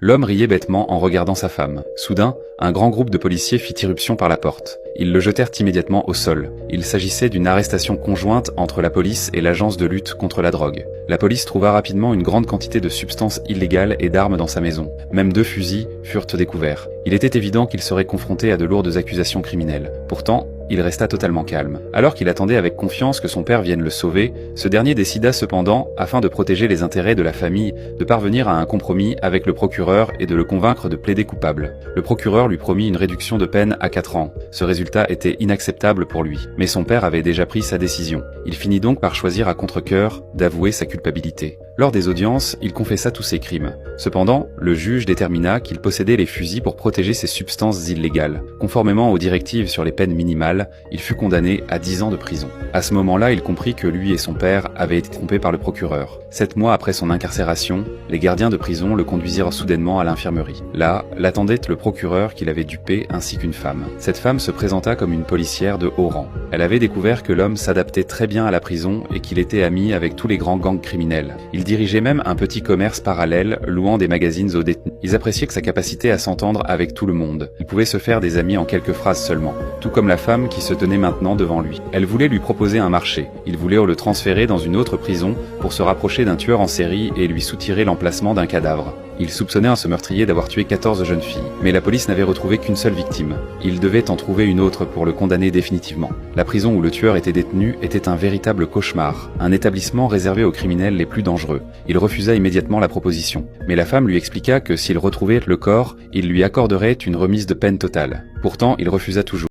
L'homme riait bêtement en regardant sa femme. Soudain, un grand groupe de policiers fit irruption par la porte. Ils le jetèrent immédiatement au sol. Il s'agissait d'une arrestation conjointe entre la police et l'agence de lutte contre la drogue. La police trouva rapidement une grande quantité de substances illégales et d'armes dans sa maison. Même 2 fusils furent découverts. Il était évident qu'il serait confronté à de lourdes accusations criminelles. Pourtant, il resta totalement calme. Alors qu'il attendait avec confiance que son père vienne le sauver, ce dernier décida cependant, afin de protéger les intérêts de la famille, de parvenir à un compromis avec le procureur et de le convaincre de plaider coupable. Le procureur lui promit une réduction de peine à 4 ans. Ce résultat était inacceptable pour lui, mais son père avait déjà pris sa décision. Il finit donc par choisir à contre-cœur d'avouer sa culpabilité. Lors des audiences, il confessa tous ses crimes. Cependant, le juge détermina qu'il possédait les fusils pour protéger ces substances illégales. Conformément aux directives sur les peines minimales, il fut condamné à 10 ans de prison. À ce moment-là, il comprit que lui et son père avaient été trompés par le procureur. 7 mois après son incarcération, les gardiens de prison le conduisirent soudainement à l'infirmerie. Là, l'attendait le procureur qu'il avait dupé ainsi qu'une femme. Cette femme se présenta comme une policière de haut rang. Elle avait découvert que l'homme s'adaptait très bien à la prison et qu'il était ami avec tous les grands gangs criminels. Il dirigeait même un petit commerce parallèle louant des magazines aux détenus. Ils appréciaient que sa capacité à s'entendre avec tout le monde. Il pouvait se faire des amis en quelques phrases seulement, tout comme la femme qui se tenait maintenant devant lui. Elle voulait lui proposer un marché. Ils voulaient le transférer dans une autre prison pour se rapprocher d'un tueur en série et lui soutirer l'emplacement d'un cadavre. Il soupçonnait ce meurtrier d'avoir tué 14 jeunes filles, mais la police n'avait retrouvé qu'une seule victime. Il devait en trouver une autre pour le condamner définitivement. La prison où le tueur était détenu était un véritable cauchemar, un établissement réservé aux criminels les plus dangereux. Il refusa immédiatement la proposition, mais la femme lui expliqua que s'il retrouvait le corps, il lui accorderait une remise de peine totale. Pourtant, il refusa toujours.